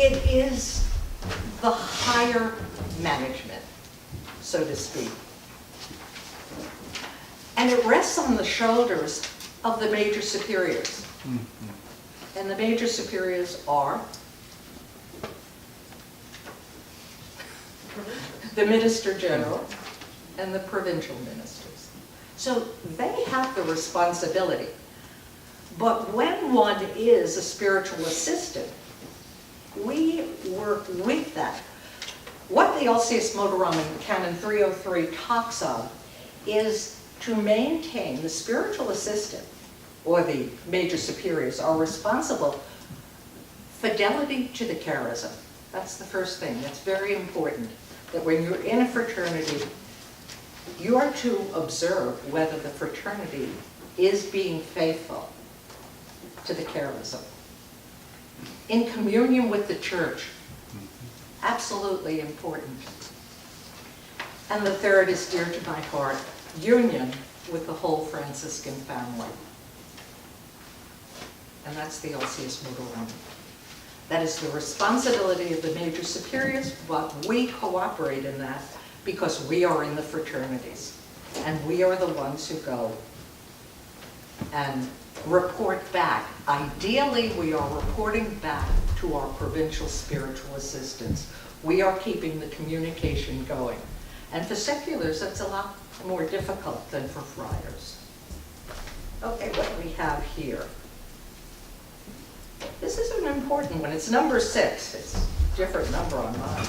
It is the higher management, so to speak. And it rests on the shoulders of the major superiors. And the major superiors are the Minister General and the provincial ministers. So they have the responsibility. But when one is a spiritual assistant, we work with that. What the LCS Motorama Canon 303 talks of is to maintain the spiritual assistant, or the major superiors, are responsible fidelity to the charism. That's the first thing. That's very important. That when you're in a fraternity, you are to observe whether the fraternity is being faithful to the charism. In communion with the church, absolutely important. And the third is dear to my heart, union with the whole Franciscan family. And that's the LCS Motorama. That is the responsibility of the major superiors, but we cooperate in that because we are in the fraternities. And we are the ones who go and report back. Ideally, we are reporting back to our provincial spiritual assistants. We are keeping the communication going. And for seculars, that's a lot more difficult than for friars. Okay, what do we have here? This is an important one. It's number 6. It's a different number on mine.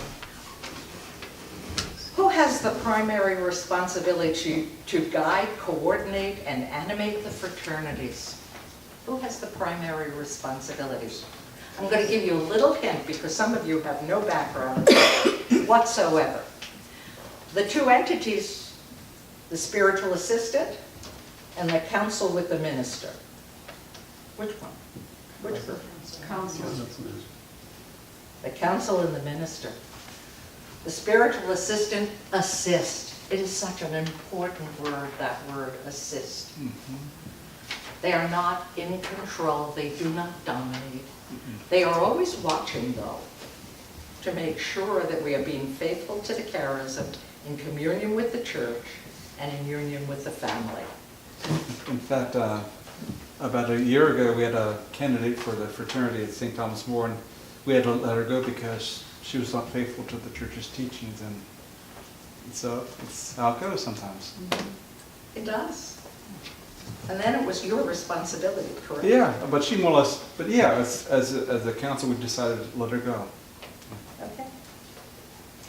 Who has the primary responsibility to guide, coordinate, and animate the fraternities? Who has the primary responsibility? I'm going to give you a little hint because some of you have no background whatsoever. The two entities, the spiritual assistant and the council with the minister. Which one? Which group? Council. The council and the minister. The spiritual assistant, assist. It is such an important word, that word, assist. They are not in control. They do not dominate. They are always watching, though, to make sure that we are being faithful to the charism, in communion with the church, and in union with the family. In fact, about a year ago, we had a candidate for the fraternity at St. Thomas More, and we had to let her go because she was not faithful to the church's teachings, and so it's how it goes sometimes. It does. And then it was your responsibility, correct? Yeah, but she more or less, but yeah, as a council, we decided to let her go. Okay.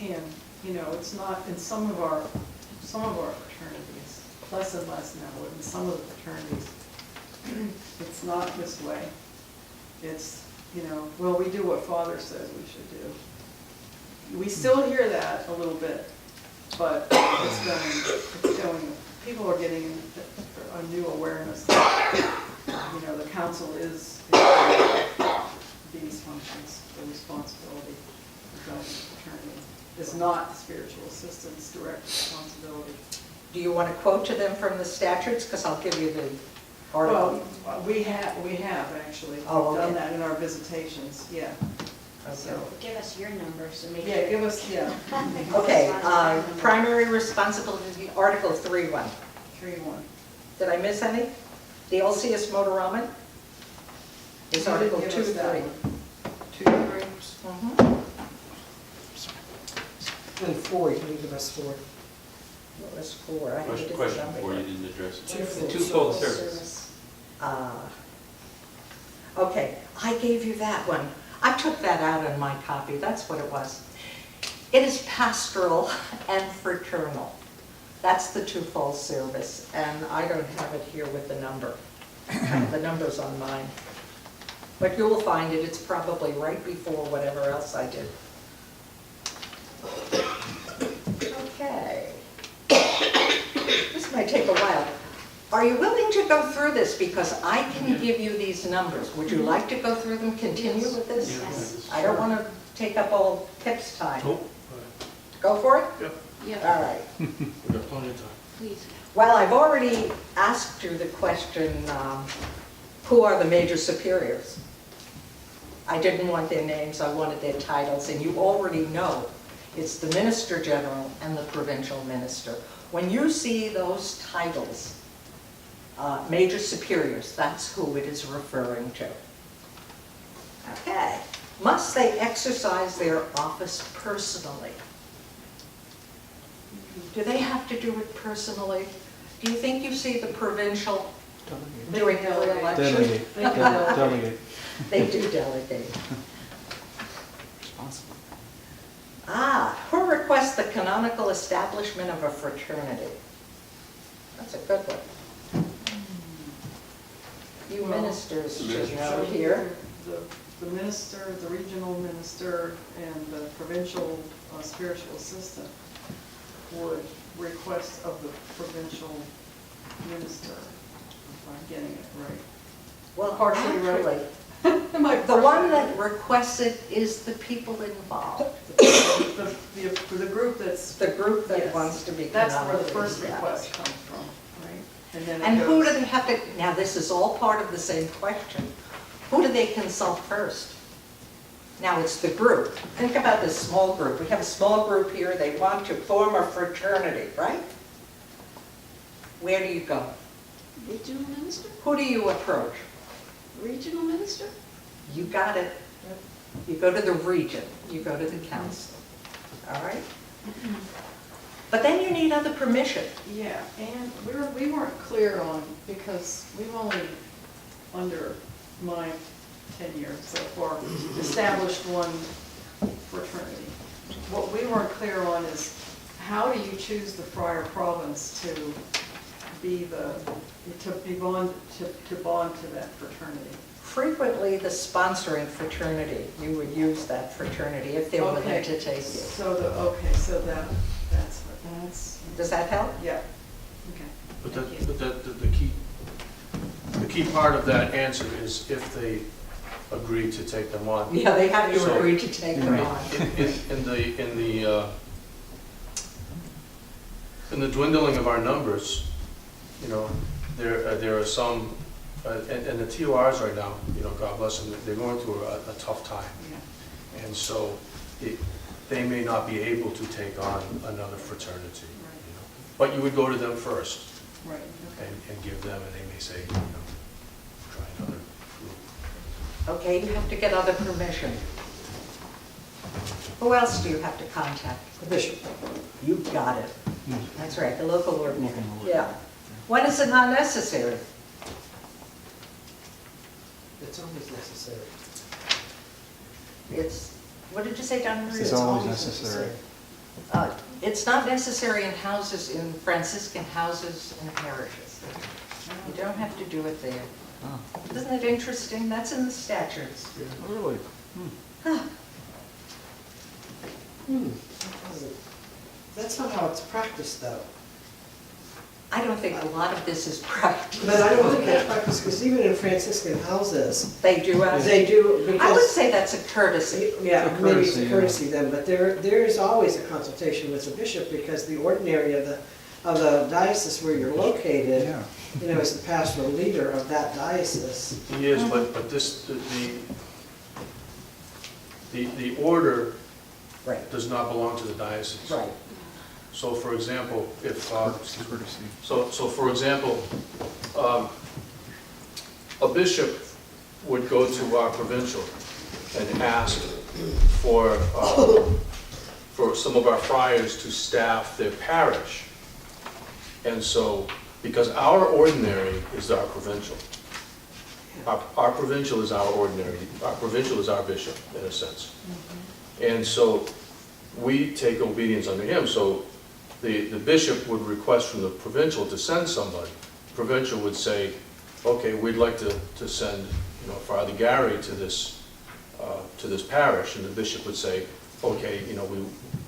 And, you know, it's not, in some of our fraternities, less and less now, but in some of the fraternities, it's not this way. It's, you know, well, we do what Father says we should do. We still hear that a little bit, but it's going, people are getting a new awareness that, you know, the council is these functions, the responsibility of guiding the fraternity. Is not the spiritual assistant's direct responsibility. Do you want to quote to them from the statutes? Because I'll give you the article. Well, we have actually. Oh, We've okay. done that in our visitations, yeah. Okay. So, Give us your numbers to make yeah, sure. give us, yeah, Okay, primary responsibility, Article 3.1. 3-1. Did I miss any? The LCS Motorama is You Article didn't give us that 2.3. one. 2-3. Mhm. And 4, you can give us 4. What was 4? I had a different Question number before you here. didn't address it. Twofold Twofold service. service. Okay, I gave you that one. I took that out in my copy. That's what it was. It is pastoral and fraternal. That's the twofold service, and I don't have it here with the number. The number's on mine. But you will find it. It's probably right before whatever else I did. Okay. This might take a while. Are you willing to go through this? Because I can give you these numbers. Would you like to go through them, continue with this? Yes. I don't want to take up all Pip's time. Nope. Go for it? Yep. Yeah, All right. We got plenty of time. please. Well, I've already asked you the question, who are the major superiors? I didn't want their names, I wanted their titles, and you already know it's the Minister General and the Provincial Minister. When you see those titles, Major Superiors, that's who it is referring to. Okay. Must they exercise their office personally? Do they have to do it personally? Do you think you see the provincial doing the election? Delegate. Delegate. They do delegate. Responsible. Who requests the canonical establishment of a fraternity? That's a good one. You Well, ministers should know So here. the minister, the regional minister, and the provincial spiritual assistant would request of the provincial minister, if I'm getting it right. Well, partially right. actually, Am I the one partially that requests it is the people involved. The group that's, The group that Yes. wants to be that's where the canonically first established. request comes from, right? And then it And who do goes- they have to, now this is all part of the same question. Who do they consult first? Now it's the group. Think about this small group. We have a small group here, they want to form a fraternity, right? Where do you go? Regional minister? Who do you approach? Regional minister? You got it. You go to the region, you go to the council, all right? But then you need other permission. Yeah, and we weren't clear on, because we've only, under my tenure so far, established one fraternity. What we weren't clear on is, how do you choose the friar province to be bond to that fraternity? Frequently, the sponsoring fraternity, you would use that fraternity if they're willing Okay, to take you. So that's, Does that help? yeah, okay. But Thank you. the key part of that answer is if they agree to take them on. Yeah, they have to So- agree to take them on. In the dwindling of our numbers, you know, there are some, and the TORs right now, you know, God bless them, they're going through a tough time. Yeah. And so they may not be able to take on another fraternity. Right. You know. But you would go to them first Right, okay. and give them, and they may say, you know, try another group. Okay, you have to get other permission. Who else do you have to contact? The bishop. You got it. That's right, the local ordinary. Local ordinary. Yeah. When is it not necessary? It's always necessary. It's, what did you say, Donna Maria? It's always necessary. It's not necessary in houses, in Franciscan houses and parishes. You don't have to do it there. Oh, Isn't it interesting? That's in the statutes. really? That's not how it's practiced, though. I don't think a lot of this is practiced. But I don't think it's practiced, because even in Franciscan houses, They do ask. they do, I would because, say that's a courtesy. yeah, It's a maybe it's courtesy, a yeah. courtesy then, but there is always a consultation with the bishop, because the ordinary of the diocese where you're located, Yeah. you know, is the pastoral leader of that diocese. He is, but this, the order Right, does not belong to the diocese. right. So for example, if, Courtesy. so for example, a bishop would go to our provincial and ask for some of our friars to staff their parish. And so, because our ordinary is our provincial. Our provincial is our ordinary, our provincial is our bishop, in a sense. And so, we take obedience under him. So, the bishop would request from the provincial to send somebody. Provincial would say, okay, we'd like to send, you know, Father Gary to this parish, and the bishop would say, okay, you know,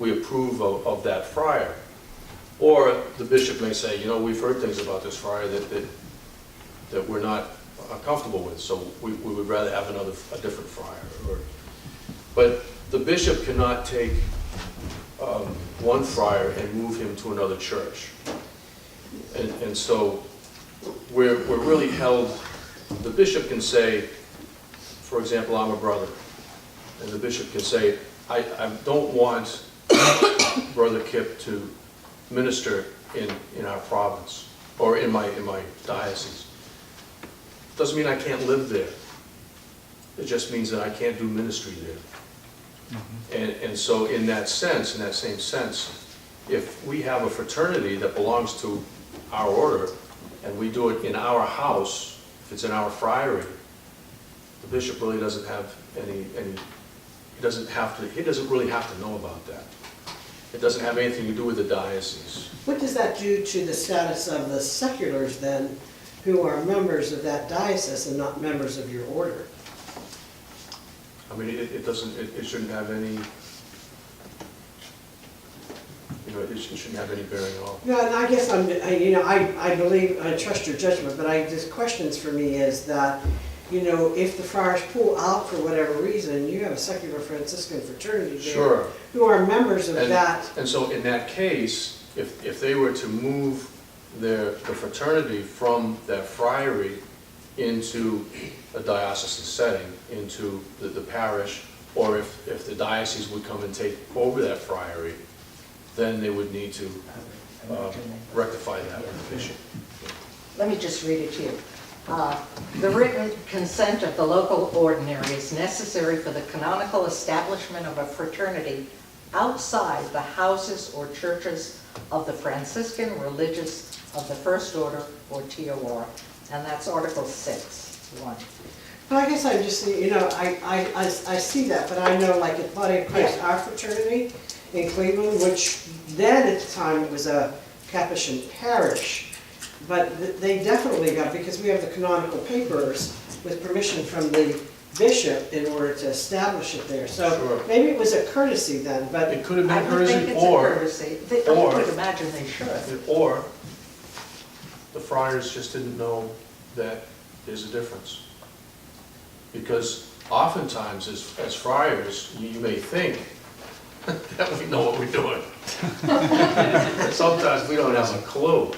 we approve of that friar. Or the bishop may say, you know, we've heard things about this friar that we're not comfortable with, so we would rather have a different friar. But the bishop cannot take one friar and move him to another church. And so we're really held, the bishop can say, for example, I'm a brother, and the bishop can say, I don't want Brother Kip to minister in our province, or in my diocese. Doesn't mean I can't live there. It just means that I can't do ministry there. And so in that sense, in that same sense, if we have a fraternity that belongs to our order, and we do it in our house, if it's in our friary, the bishop really doesn't have any he doesn't really have to know about that. It doesn't have anything to do with the diocese. What does that do to the status of the seculars then, who are members of that diocese and not members of your order? I mean, it shouldn't have any, it shouldn't have any bearing at all. No, and I guess I believe, I trust your judgment, but the questions for me is that, if the friars pull out for whatever reason, you have a secular Franciscan fraternity there. Sure. Who are members of that. And so in that case, if they were to move the fraternity from that friary into a diocesan setting, into the parish, or if the diocese would come and take over that friary, then they would need to rectify that with the bishop. Let me just read it to you. The written consent of the local ordinary is necessary for the canonical establishment of a fraternity outside the houses or churches of the Franciscan religious of the First Order, or TOR, and that's Article 6.1. But I guess I just, I see that, but I know like at Body of Christ, our fraternity in Cleveland, which then at the time it was a Capuchin parish, but they definitely got, because we have the canonical papers with permission from the bishop in order to establish it there. So Sure. maybe it was a courtesy then, but It could have I been would think courtesy, it's a courtesy. I would imagine they should. or the friars just didn't know that there's a difference. Because oftentimes, as friars, you may think that we know what we're doing. Sometimes we don't have a clue.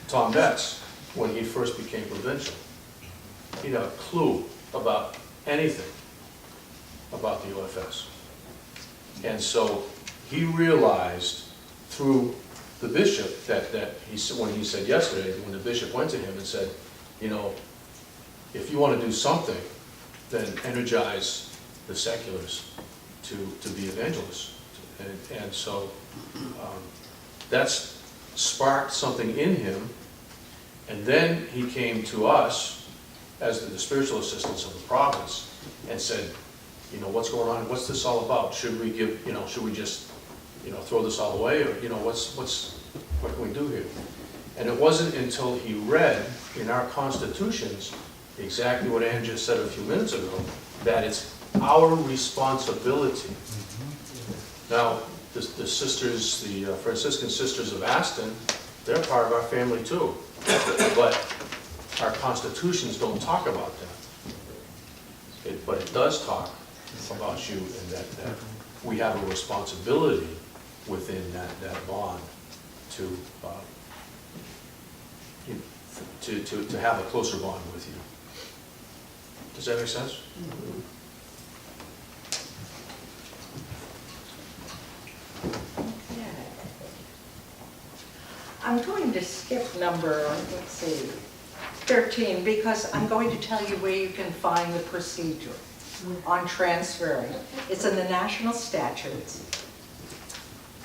Tom Betts, when he first became provincial, he had a clue about anything about the OFS. And so he realized through the bishop that when he said yesterday, when the bishop went to him and said, if you want to do something, then energize the seculars to be evangelists. And so that's sparked something in him. And then he came to us as the spiritual assistants of the province and said, what's going on? What's this all about? Should we should we just, throw this all away? Or, what can we do here? And it wasn't until he read in our constitutions exactly what Ann just said a few minutes ago, that it's our responsibility. Now, the sisters, the Franciscan Sisters of Aston, they're part of our family too. But our constitutions don't talk about that. But it does talk about you, and that we have a responsibility within that bond to have a closer bond with you. Does that make sense? Okay. I'm going to skip number, 13, because I'm going to tell you where you can find the procedure on transferring. It's in the national statutes,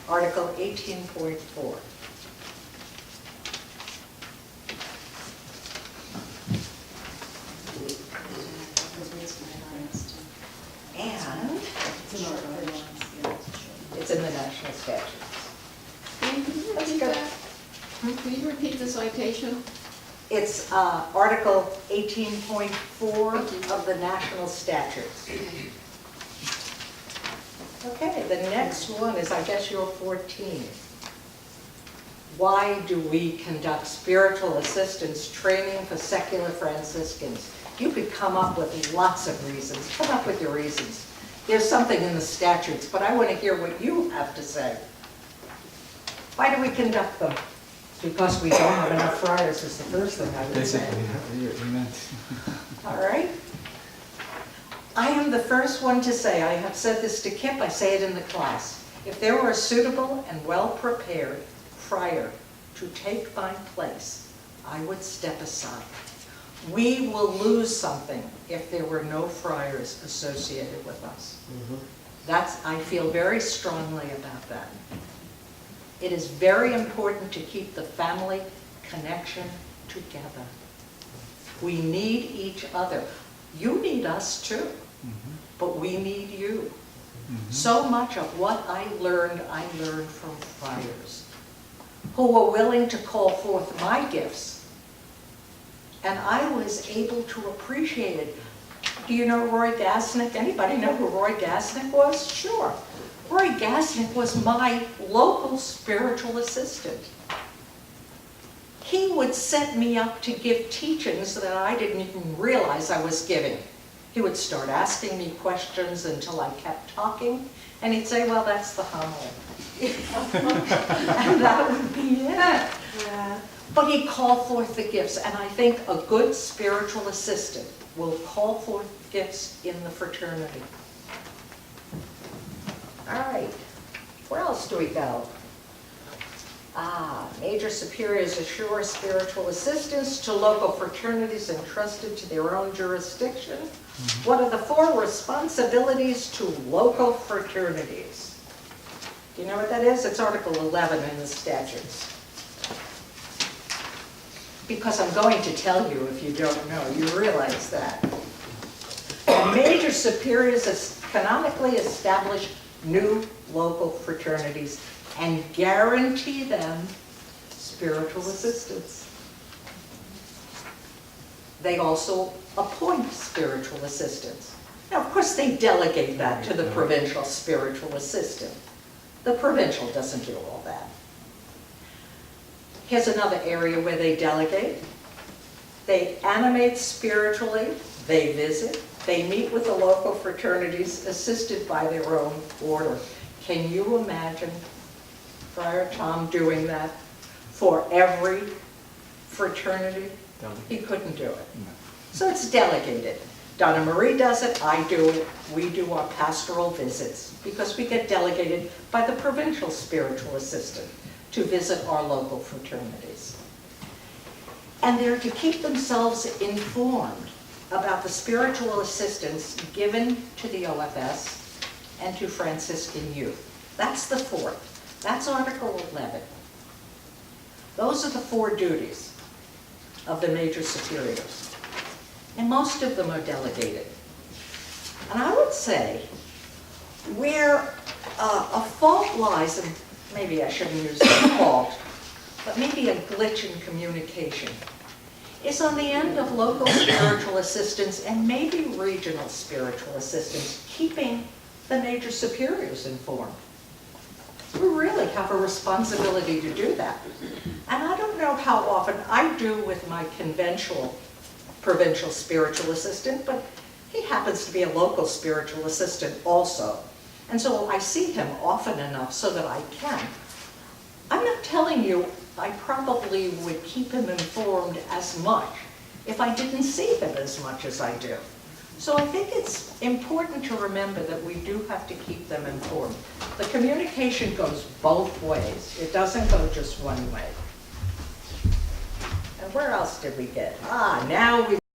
Article 18.4. And it's in the national statutes. Can you repeat the citation? It's Article 18.4 of the national statutes. Okay, the next one is, I guess, your 14. Why do we conduct spiritual assistance training for secular Franciscans? You could come up with lots of reasons. Come up with your reasons. There's something in the statutes, but I want to hear what you have to say. Why do we conduct them? Because we don't have enough friars is the first thing I would say. Basically, you meant. All right? I am the first one to say, I have said this to Kip, I say it in the class. If there were a suitable and well-prepared friar to take my place, I would step aside. We will lose something if there were no friars associated with us. I feel very strongly about that. It is very important to keep the family connection together. We need each other. You need us too, but we need you. So much of what I learned from friars who were willing to call forth my gifts. And I was able to appreciate it. Do you know Roy Gasnick? Anybody know who Roy Gasnick was? Sure. Roy Gasnick was my local spiritual assistant. He would set me up to give teachings that I didn't even realize I was giving. He would start asking me questions until I kept talking, and he'd say, well, that's the homily. And that would be it. But he'd call forth the gifts, and I think a good spiritual assistant will call forth gifts in the fraternity. All right, where else do we go? Major superiors assure spiritual assistance to local fraternities entrusted to their own jurisdiction. What are the 4 responsibilities to local fraternities? Do you know what that is? It's Article 11 in the statutes. Because I'm going to tell you if you don't know, you realize that. Major superiors canonically establish new local fraternities and guarantee them spiritual assistance. They also appoint spiritual assistants. Now, of course, they delegate that to the provincial spiritual assistant. The provincial doesn't do all that. Here's another area where they delegate. They animate spiritually, they visit, they meet with the local fraternities assisted by their own order. Can you imagine Friar Tom doing that for every fraternity? He couldn't do it. So it's delegated. Donna Marie does it, I do it, we do our pastoral visits because we get delegated by the provincial spiritual assistant to visit our local fraternities. And they're to keep themselves informed about the spiritual assistance given to the OFS and to Franciscan youth. That's the 4th. That's Article 11. Those are the 4 duties of the major superiors. And most of them are delegated. And I would say where a fault lies, and maybe I shouldn't use the fault, but maybe a glitch in communication, is on the end of local spiritual assistants and maybe regional spiritual assistants keeping the major superiors informed. We really have a responsibility to do that. And I don't know how often I do with my conventional provincial spiritual assistant, but he happens to be a local spiritual assistant also. And so I see him often enough so that I can. I'm not telling you I probably would keep him informed as much if I didn't see him as much as I do. So I think it's important to remember that we do have to keep them informed. The communication goes both ways. It doesn't go just one way. And where else did we get? Now we